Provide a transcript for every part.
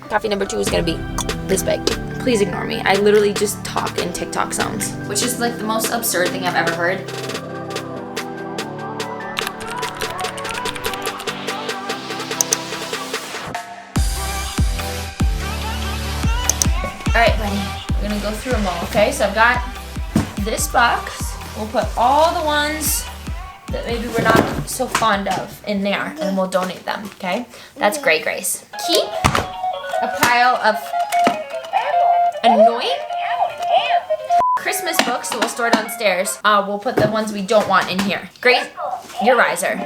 Coffee number 2 is gonna be this big. Please ignore me. I literally just talk in TikTok sounds, which is like the most absurd thing I've ever heard. All right, buddy, we're gonna go through them all, okay? So I've got this box. We'll put all the ones that maybe we're not so fond of in there, and we'll donate them, okay? That's great, Grace. Keep a pile of annoying Christmas books, so we'll store downstairs. We'll put the ones we don't want in here. Grace, your riser.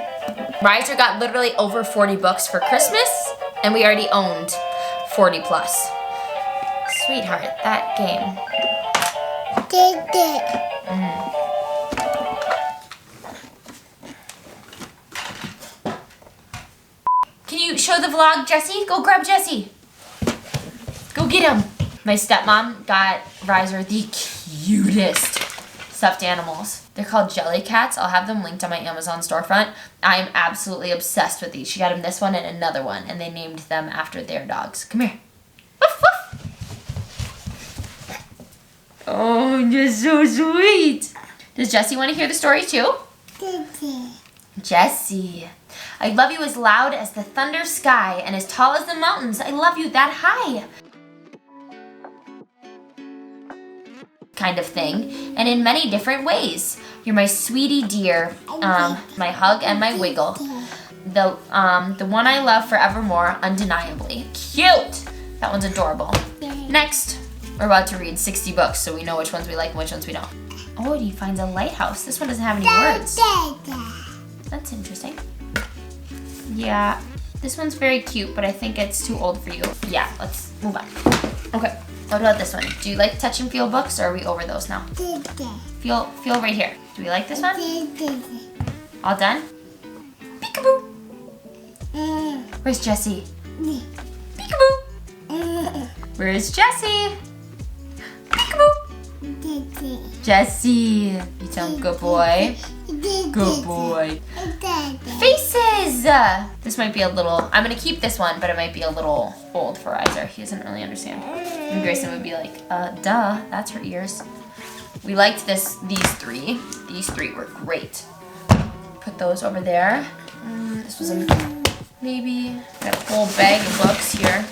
Riser got literally over 40 books for Christmas, and we already owned 40 plus. Sweetheart, that game. Can you show the vlog, Jesse? Go grab Jesse. Go get him. My stepmom got Riser the cutest stuffed animals. They're called jelly cats. I'll have them linked on my Amazon storefront. I am absolutely obsessed with these. She got him this one and another one, and they named them after their dogs. Come here. Woof, woof. Oh, you're so sweet. Does Jesse want to hear the story too? Jesse. I love you as loud as the thunder sky and as tall as the mountains. I love you that high. Kind of thing, and in many different ways. You're my sweetie dear, my hug and my wiggle. The one I love forevermore, undeniably. Cute! That one's adorable. Next, we're about to read 60 books, so we know which ones we like and which ones we don't. Oh, he finds a lighthouse. This one doesn't have any words. That's interesting. Yeah, this one's very cute, but I think it's too old for you. Yeah, let's move on. Okay, what about this one? Do you like touch and feel books, or are we over those now? Feel right here. Do we like this one? All done? Peekaboo! Where's Jesse? Peekaboo! Where's Jesse? Peekaboo! Jesse, you sound good boy. Good boy. Faces! This might be a little, I'm gonna keep this one, but it might be a little old for Riser. He doesn't really understand. And Grayson would be like, duh, that's her ears. We liked these three. These three were great. Put those over there. This was maybe, got a whole bag of books here.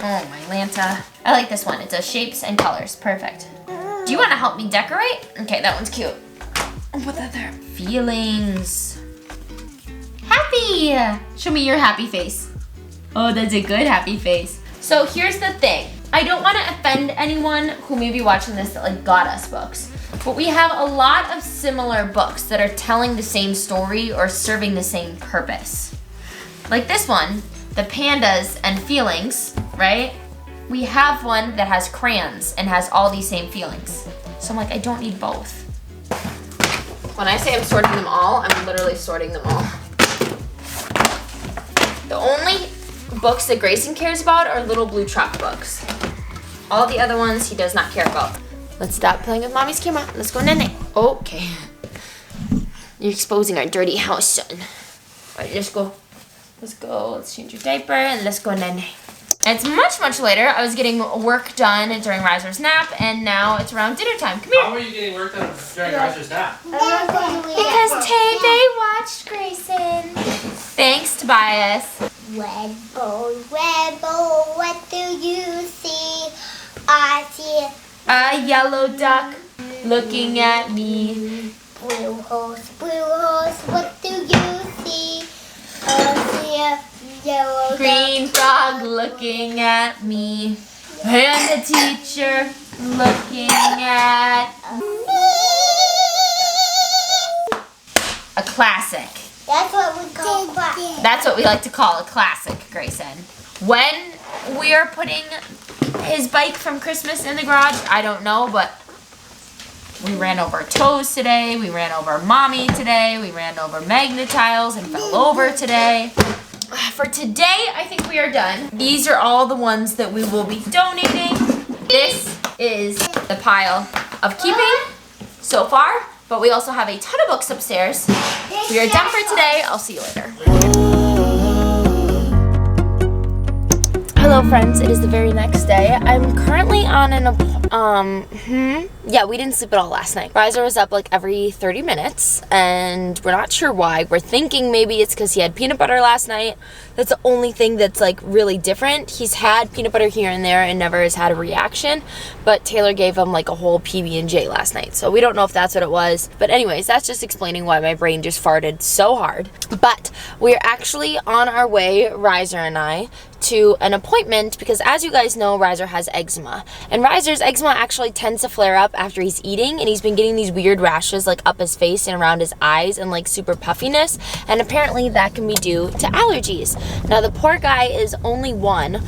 Oh, my Lanta. I like this one. It does shapes and colors. Perfect. Do you want to help me decorate? Okay, that one's cute. I'll put that there. Feelings. Happy. Show me your happy face. Oh, that's a good happy face. So here's the thing. I don't want to offend anyone who may be watching this that like got us books. But we have a lot of similar books that are telling the same story or serving the same purpose. Like this one, the pandas and feelings, right? We have one that has crayons and has all these same feelings. So I'm like, I don't need both. When I say I'm sorting them all, I'm literally sorting them all. The only books that Grayson cares about are little blue truck books. All the other ones he does not care about. Let's stop playing with mommy's camera. Let's go, Nene. Okay. You're exposing our dirty house, son. All right, let's go. Let's go. Let's change your diaper and let's go, Nene. It's much, much later. I was getting work done during Riser's nap, and now it's around dinner time. Come here. How were you getting work done during Riser's nap? Because Tay watched Grayson. Thanks, Tobias. Rebel, what do you see? I see A yellow duck looking at me. blue horse, what do you see? I see a yellow duck. Green frog looking at me. And the teacher looking at a classic. That's what we call class. That's what we like to call a classic, Grayson. When we are putting his bike from Christmas in the garage, I don't know, but we ran over toes today. We ran over mommy today. We ran over magnet tiles and fell over today. For today, I think we are done. These are all the ones that we will be donating. This is the pile of keeping so far, but we also have a ton of books upstairs. We are done for today. I'll see you later. friends, it is the very next day. I'm currently on yeah, we didn't sleep at all last night. Riser was up like every 30 minutes, and we're not sure why. We're thinking maybe it's because he had peanut butter last night. That's the only thing that's like really different. He's had peanut butter here and there and never has had a reaction, but Taylor gave him like a whole PB&J last night, so we don't know if that's what it was. But anyways, that's just explaining why my brain just farted so hard. But we're actually on our way, Riser and I, to an appointment because, as you guys know, Riser has eczema, and Riser's eczema actually tends to flare up after he's eating, and he's been getting these weird rashes like up his face and around his eyes and like super puffiness, and apparently that can be due to allergies. Now the poor guy is only one,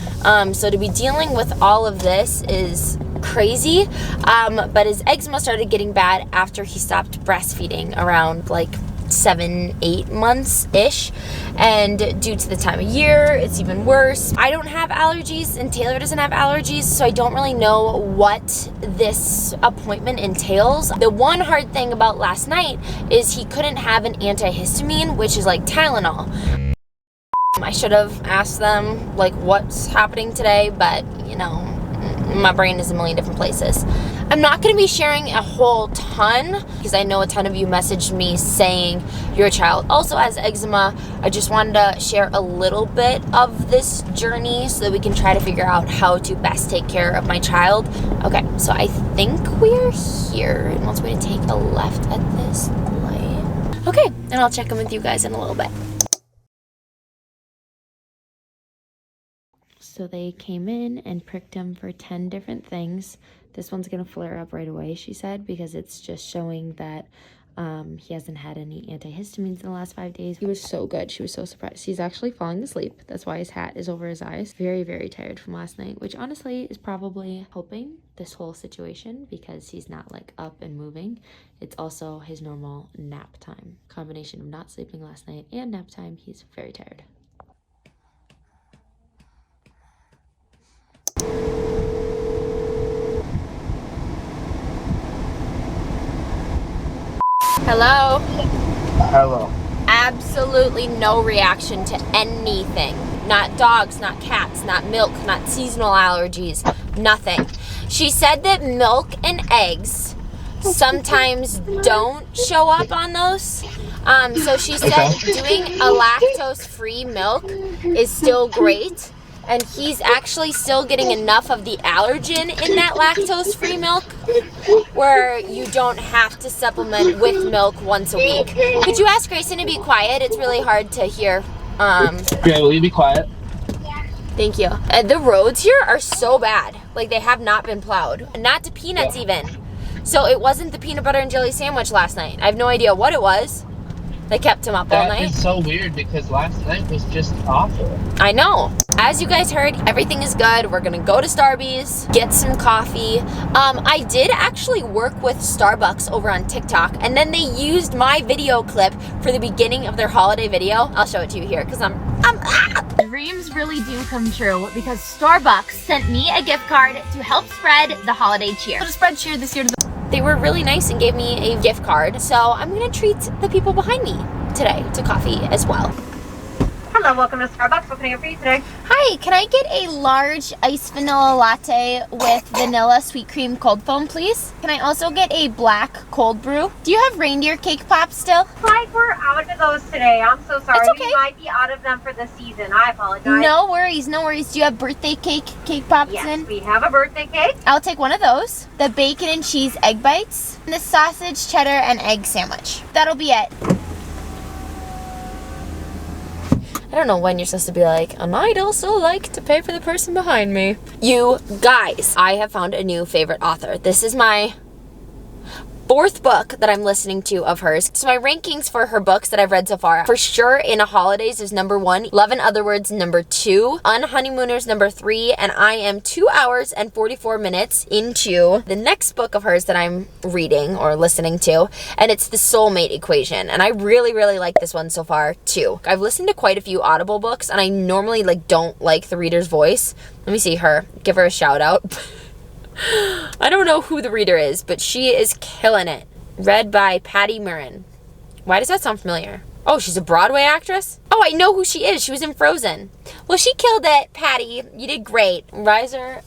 so to be dealing with all of this is crazy, but his eczema started getting bad after he stopped breastfeeding around like 7-8 months ish, and due to the time of year it's even worse. I don't have allergies and Taylor doesn't have allergies, so I don't really know what this appointment entails. The one hard thing about last night is he couldn't have an antihistamine, which is like Tylenol. I should have asked them like what's happening today, but you know, my brain is a million different places. I'm not going to be sharing a whole ton because I know a ton of you messaged me saying your child also has eczema. I just wanted to share a little bit of this journey so that we can try to figure out how to best take care of my child. Okay, so I think we're here, and wants me to take a left at this light. Okay, and I'll check in with you guys in a little bit. So they came in and pricked him for 10 different things. This one's gonna flare up right away, she said, because it's just showing that he hasn't had any antihistamines in the last 5 days. He was so good. She was so surprised. He's actually falling asleep. That's why his hat is over his eyes. Very, very tired from last night, which honestly is probably helping this whole situation because he's not like up and moving. It's also his normal nap time. Combination of not sleeping last night and nap time, he's very tired. Hello? Hello. Absolutely no reaction to anything. Not dogs, not cats, not milk, not seasonal allergies, nothing. She said that milk and eggs sometimes don't show up on those. So she said doing a lactose-free milk is still great. And he's actually still getting enough of the allergen in that lactose-free milk where you don't have to supplement with milk once a week. Could you ask Grayson to be quiet? It's really hard to hear. Yeah, will you be quiet? Thank you. The roads here are so bad. Like, they have not been plowed. Not to peanuts even. So it wasn't the peanut butter and jelly sandwich last night. I have no idea what it was. They kept him up all night. That is so weird because last night was just awful. I know. As you guys heard, everything is good. We're gonna go to Starbucks, get some coffee. I did actually work with Starbucks over on TikTok, and then they used my video clip for the beginning of their holiday video. I'll show it to you here because Dreams really do come true because Starbucks sent me a gift card to help spread the holiday cheer. To spread cheer this year. They were really nice and gave me a gift card, so I'm gonna treat the people behind me today to coffee as well. Hello, welcome to Starbucks. What can I get for you today? Hi, can I get a large iced vanilla latte with vanilla sweet cream cold foam, please? Can I also get a black cold brew? Do you have reindeer cake pops still? Like we're out of those today. I'm so sorry. It's okay. We might be out of them for the season. I apologize. No worries, no worries. Do you have birthday cake pops Yes, in? we have a birthday cake. I'll take one of those. The bacon and cheese egg bites. And the sausage, cheddar, and egg sandwich. That'll be it. I don't know when you're supposed to be like, I might also like to pay for the person behind me. You guys, I have found a new favorite author. This is my 4th book that I'm listening to of hers. So my rankings for her books that I've read so far, for sure, In a Holidays is number 1, Love in Other Words number 2, Unhoneymooners number 3, and I am 2 hours and 44 minutes into the next book of hers that I'm reading or listening to, and it's The Soulmate Equation, and I really, really like this one so far too. I've listened to quite a few Audible books, and I normally don't like the reader's voice. Let me see her. Give her a shout out. I don't know who the reader is, but she is killing it. Read by Patty Murrin. Why does that sound familiar? Oh, she's a Broadway actress? Oh, I know who she is. She was in Frozen. Well, she killed it, Patty. You did great. Riser,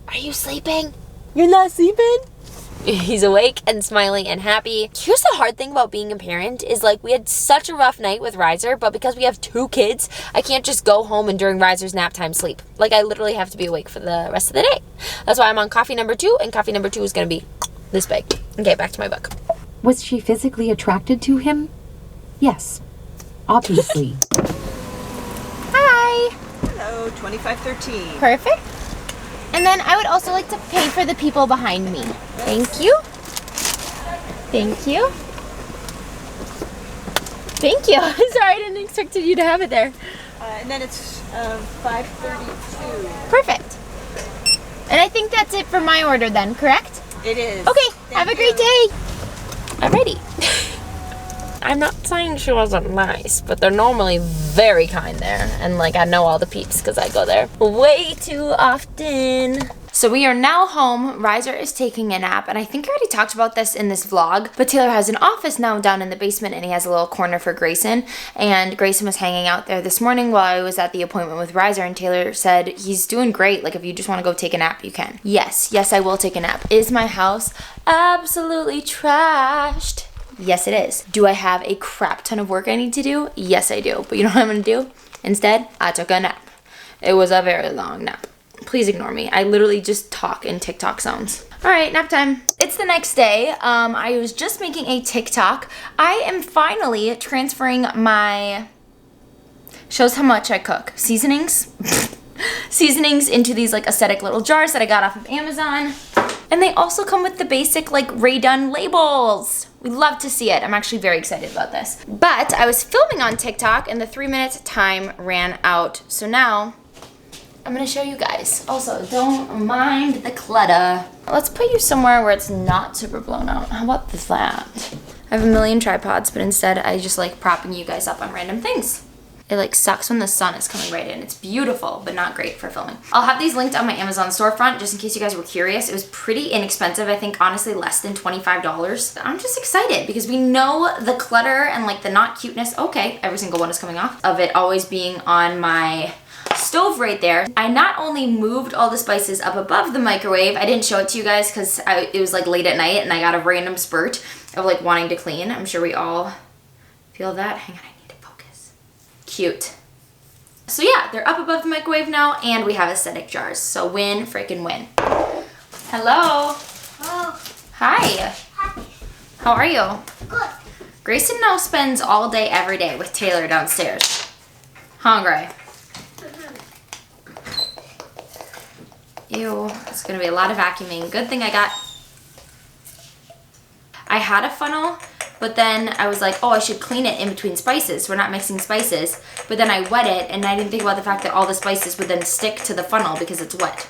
are you sleeping? You're not sleeping? He's awake and smiling and happy. Here's the hard thing about being a parent is like we had such a rough night with Riser, but because we have 2 kids, I can't just go home and during Riser's nap time sleep. Like I literally have to be awake for the rest of the day. That's why I'm on coffee number 2, and coffee number 2 is gonna be this big. Okay, back to my book. Was she physically attracted to him? Yes, obviously. Hi. Hello, 2513. Perfect. And then I would also like to pay for the people behind me. Thank you. Thank you. Thank you. Sorry, I didn't expect you to have it there. And then it's 532. Perfect. And I think that's it for my order then, correct? It is. Okay, have a Thank great you. day. Alrighty. I'm not saying she wasn't nice, but they're normally very kind there. And like I know all the peeps because I go there way too often. So we are now home. Riser is taking a nap, and I think I already talked about this in this vlog, but Taylor has an office now down in the basement, and he has a little corner for Grayson, and Grayson was hanging out there this morning while I was at the appointment with Riser, and Taylor said he's doing great. Like if you just want to go take a nap, you can. Yes, I will take a nap. Is my house absolutely trashed? Yes, it is. Do I have a crap ton of work I need to do? Yes, I do. But you know what I'm gonna do? Instead, I took a nap. It was a very long nap. Please ignore me. I literally just talk in TikTok sounds. All right, nap time. It's the next day. I was just making a TikTok. I am finally transferring my, shows how much I cook, seasonings. Seasonings into these like aesthetic little jars that I got off of Amazon. And they also come with the basic like Ray-Done labels. We love to see it. I'm actually very excited about this. But I was filming on TikTok and the 3-minute time ran out. So now I'm gonna show you guys. Also, don't mind the clutter. Let's put you somewhere where it's not super blown out. How about that? I have a million tripods, but instead I just like propping you guys up on random things. It like sucks when the sun is coming right in. It's beautiful, but not great for filming. I'll have these linked on my Amazon storefront just in case you guys were curious. It was pretty inexpensive. I think honestly less than $25. I'm just excited because we know the clutter and like the not cuteness. Okay, every single one is coming off of it always being on my stove right there. I not only moved all the spices up above the microwave, I didn't show it to you guys because it was like late at night and I got a random spurt of like wanting to clean. I'm sure we all feel that. Hang on, I need to focus. Cute. So yeah, they're up above the microwave now and we have aesthetic jars. So win, freaking win. Hello. Oh, Hi. hi. How are you? Good. Grayson now spends all day every day with Taylor downstairs. Hungry. Ew, it's gonna be a lot of vacuuming. Good thing I had a funnel, but then I was like, oh, I should clean it in between spices. We're not mixing spices. But then I wet it, and I didn't think about the fact that all the spices would then stick to the funnel because it's wet.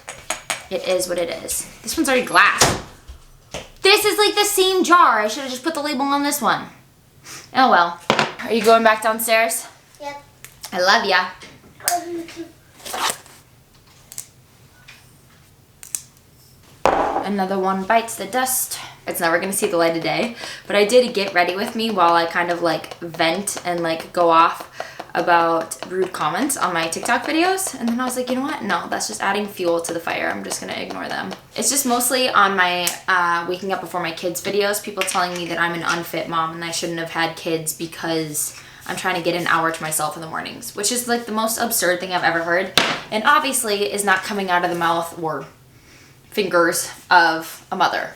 It is what it is. This one's already glass. This is like the same jar. I should have just put the label on this one. Oh well. Are you going back downstairs? Yep. I love ya. Another one bites the dust. It's never gonna see the light of day, but I did get ready with me while I kind of like vent and like go off about rude comments on my TikTok videos. And then I was like, you know what? No, that's just adding fuel to the fire. I'm just gonna ignore them. It's just mostly on my waking up before my kids videos, people telling me that I'm an unfit mom and I shouldn't have had kids because I'm trying to get an hour to myself in the mornings, which is like the most absurd thing I've ever heard. And obviously is not coming out of the mouth or fingers of a mother.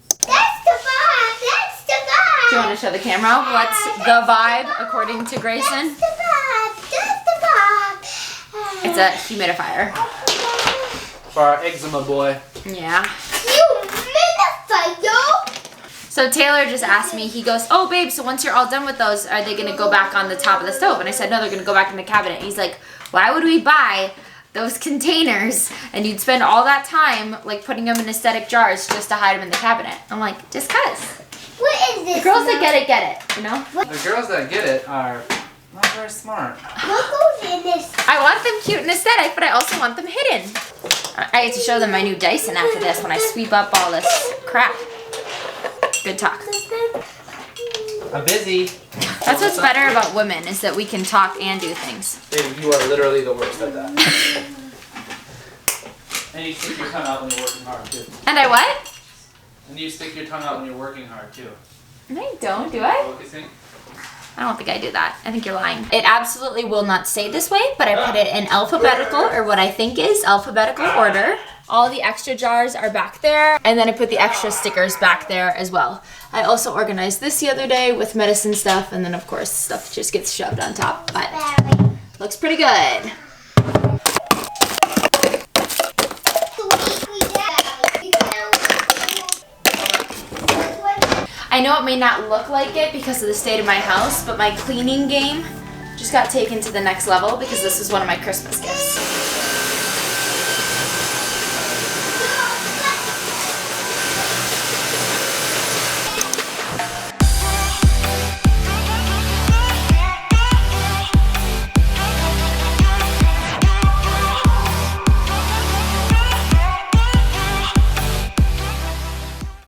That's the vibe. That's the vibe. Do you want to show the camera what's the vibe according to Grayson? That's the vibe. That's the vibe. It's a humidifier. For our eczema boy. Yeah. Humidifier. So Taylor just asked me, he goes, oh babe, so once you're all done with those, are they gonna go back on the top of the stove? And I said, no, they're gonna go back in the cabinet. And he's like, why would we buy those containers and you'd spend all that time like putting them in aesthetic jars just to hide them in the cabinet? I'm like, just cuz. What is this? The girls that get it, you know? The girls that get it are not very smart. What goes in this? I want them cute and aesthetic, but I also want them hidden. I get to show them my new Dyson after this when I sweep up all this crap. Good talk. I'm busy. That's what's better about women is that we can talk and do things. Babe, you are literally the worst at that. And you stick your tongue out when you're working hard too. And I what? And you stick your tongue out when you're working hard too. I don't, do I? Focusing. I don't think I do that. I think you're lying. It absolutely will not say this way, but I put it in alphabetical, or what I think is alphabetical order. All the extra jars are back there, and then I put the extra stickers back there as well. I also organized this the other day with medicine stuff, and then of course stuff just gets shoved on top, but looks pretty good. I know it may not look like it because of the state of my house, but my cleaning game just got taken to the next level because this is one of my Christmas gifts.